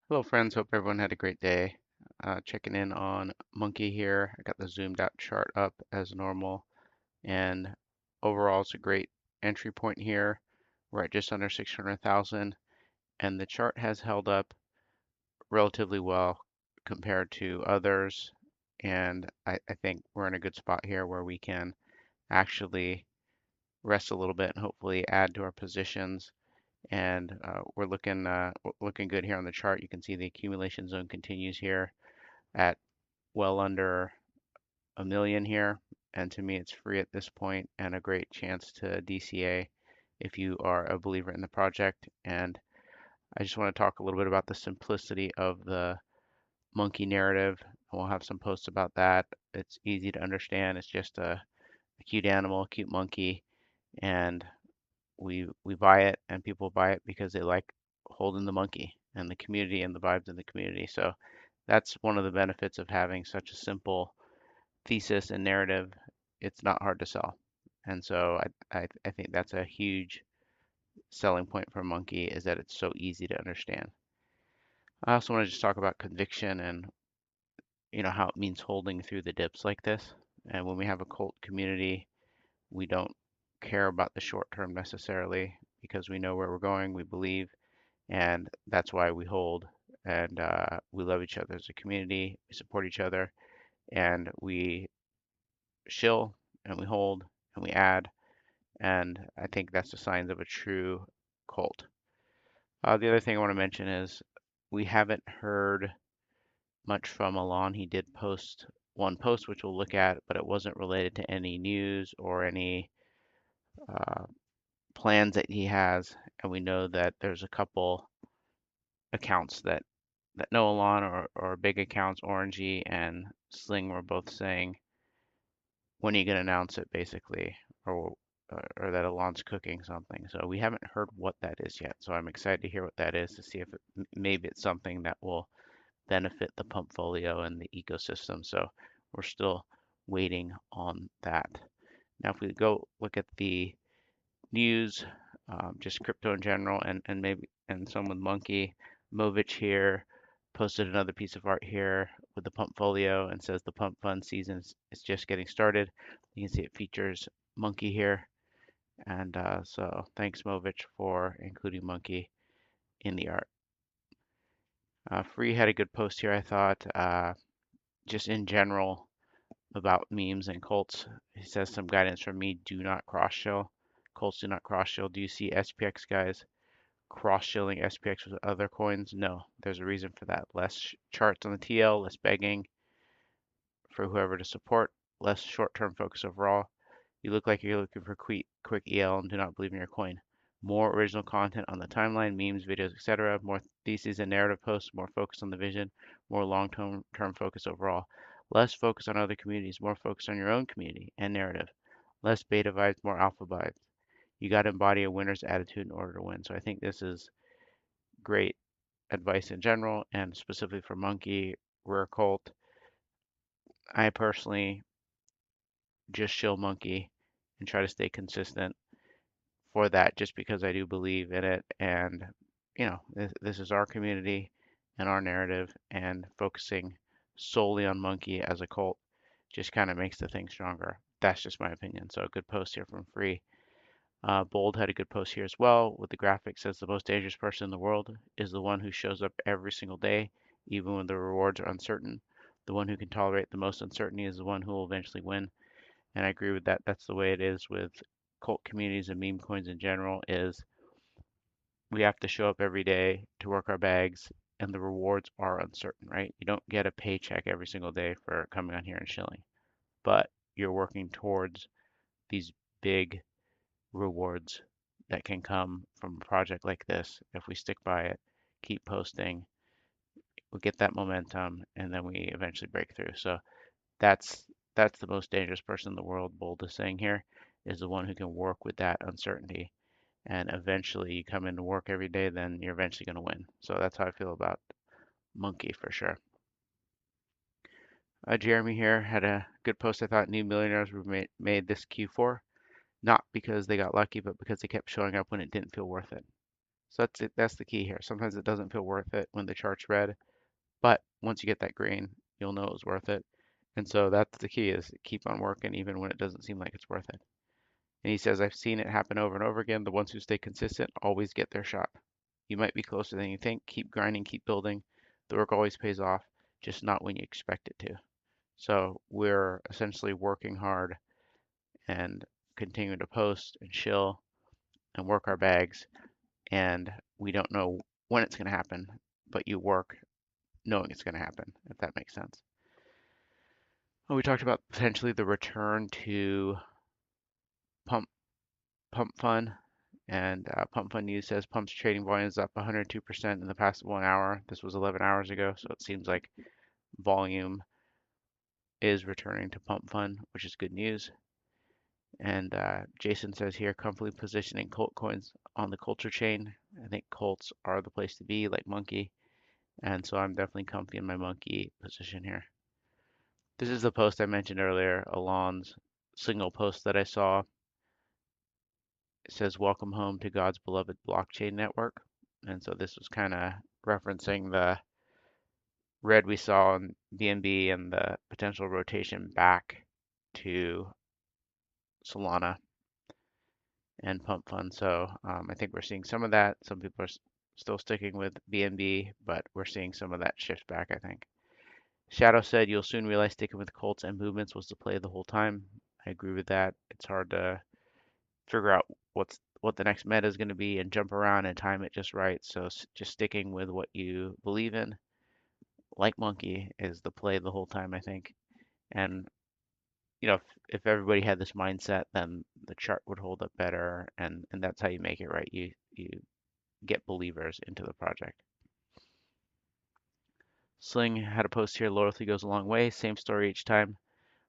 Hello friends, hope everyone had a great day. Checking in on Monkey here. I got the zoomed out chart up as normal, and overall it's a great entry point here. We're at just under 600,000, and the chart has held up relatively well compared to others. And I think we're in a good spot here where we can actually rest a little bit and hopefully add to our positions. And we're looking good here on the chart. You can see the accumulation zone continues here at well under a million here. And to me, it's free at this point and a great chance to DCA if you are a believer in the project. And I just want to talk a little bit about the simplicity of the monkey narrative. We'll have some posts about that. It's easy to understand. It's just a cute animal, a cute monkey, and we buy it, and people buy it because they like holding the monkey and the community and the vibes in the community. So that's one of the benefits of having such a simple thesis and narrative. It's not hard to sell. And so I think that's a huge selling point for Monkey is that it's so easy to understand. I also want to just talk about conviction and how it means holding through the dips like this. And when we have a cult community, we don't care about the short term necessarily because we know where we're going, we believe, and that's why we hold. And we love each other as a community, we support each other, and we shill and we hold and we add. And I think that's the signs of a true cult. The other thing I want to mention is we haven't heard much from Alon. He did post one post, which we'll look at, but it wasn't related to any news or any uh, plans that he has. And we know that there's a couple accounts that know Alon or big accounts, Orangey and Sling were both saying, when are you going to announce it, basically, or that Alon's cooking something. So we haven't heard what that is yet. So I'm excited to hear what that is to see if maybe it's something that will benefit the Pumpfolio and the ecosystem. So we're still waiting on that. Now, if we go look at the news, just crypto in general, and maybe and some with Monkey, Movich here posted another piece of art here with the Pumpfolio and says the pump fund season is just getting started. You can see it features Monkey here. And so thanks Movich for including Monkey in the art. Free had a good post here, I thought, just in general about memes and cults. He says some guidance from me, do not cross shill. Cults do not cross shill. Do you see SPX guys cross shilling SPX with other coins? No, there's a reason for that. Less charts on the TL, less begging for whoever to support, less short-term focus overall. You look like you're looking for quick EL and do not believe in your coin. More original content on the timeline, memes, videos, etc. More theses and narrative posts, more focus on the vision, more long-term focus overall. Less focus on other communities, more focus on your own community and narrative. Less beta vibes, more alpha vibes. You got to embody a winner's attitude in order to win. So I think this is great advice in general and specifically for Monkey, Rare Cult. I personally just shill Monkey and try to stay consistent for that just because I do believe in it. And, this is our community and our narrative, and focusing solely on Monkey as a cult just kind of makes the thing stronger. That's just my opinion. So, a good post here from Free. Bold had a good post here as well with the graphic says the most dangerous person in the world is the one who shows up every single day, even when the rewards are uncertain. The one who can tolerate the most uncertainty is the one who will eventually win. And I agree with that. That's the way it is with cult communities and meme coins in general is we have to show up every day to work our bags and the rewards are uncertain, right? You don't get a paycheck every single day for coming on here and shilling, but you're working towards these big rewards that can come from a project like this if we stick by it, keep posting, we get that momentum, and then we eventually break through. So that's that's the most dangerous person in the world, Bold is saying here, is the one who can work with that uncertainty. And eventually you come into work every day, then you're eventually going to win. So that's how I feel about Monkey for sure. Jeremy here had a good post. I thought new millionaires were made this Q4, not because they got lucky, but because they kept showing up when it didn't feel worth it. So that's it, that's the key here. Sometimes it doesn't feel worth it when the chart's red, but once you get that green, you'll know it was worth it. And so that's the key is keep on working even when it doesn't seem like it's worth it. And he says, I've seen it happen over and over again. The ones who stay consistent always get their shot. You might be closer than you think. Keep grinding, keep building. The work always pays off, just not when you expect it to. So we're essentially working hard and continue to post and chill and work our bags. And we don't know when it's going to happen, but you work knowing it's going to happen, if that makes sense. Well, we talked about potentially the return to pump pump fun, and pump fun news says pumps trading volume is up 102% in the past 1 hour. This was 11 hours ago, so it seems like volume is returning to pump fun, which is good news. And Jason says here, comfortably positioning Colt coins on the culture chain. I think Colts are the place to be, like Monkey. And so I'm definitely comfy in my Monkey position here. This is the post I mentioned earlier, Alon's signal post that I saw. It says, welcome home to God's beloved blockchain network. And so this was kind of referencing the red we saw in BNB and the potential rotation back to Solana and pump fund. So I think we're seeing some of that. Some people are still sticking with BNB, but we're seeing some of that shift back, I think. Shadow said, you'll soon realize sticking with Colts and movements was the play the whole time. I agree with that. It's hard to figure out what the next meta is going to be and jump around and time it just right. So just sticking with what you believe in, like Monkey, is the play the whole time, I think. And if everybody had this mindset, then the chart would hold up better, and that's how you make it right. You get believers into the project. Sling had a post here. Loyalty goes a long way. Same story each time.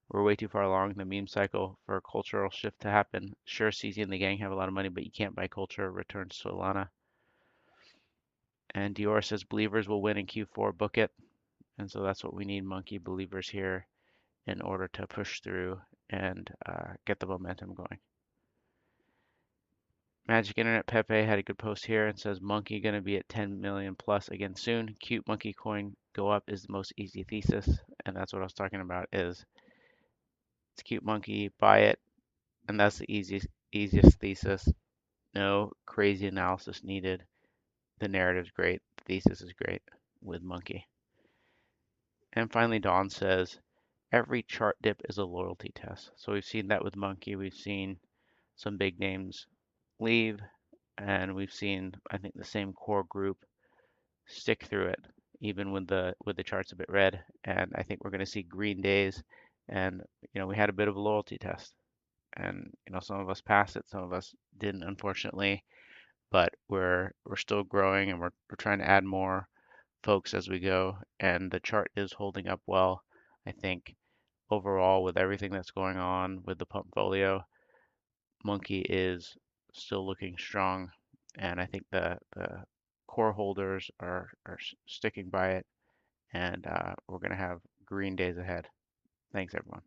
We're way too far along in the meme cycle for a cultural shift to happen. Sure, CZ and the gang have a lot of money, but you can't buy culture. Returns to Solana. And Dior says believers will win in Q4. Book it. And so that's what we need, Monkey believers here, in order to push through and get the momentum going. Magic Internet Pepe had a good post here and says Monkey going to be at 10 million plus again soon. Cute Monkey coin go up is the most easy thesis, and that's what I was talking about. Is it's cute Monkey, buy it, and that's the easiest thesis. No crazy analysis needed. The narrative's great. The thesis is great with Monkey. And finally, Dawn says every chart dip is a loyalty test. So we've seen that with Monkey. We've seen some big names leave, and we've seen, I think, the same core group stick through it, even with the charts a bit red. And I think we're going to see green days. And we had a bit of a loyalty test, and some of us passed it, some of us didn't, unfortunately. But we're still growing, and we're trying to add more folks as we go. And the chart is holding up well, I think. Overall, with everything that's going on with the portfolio, Monkey is still looking strong, and I think the core holders are sticking by it, and we're going to have green days ahead. Thanks, everyone.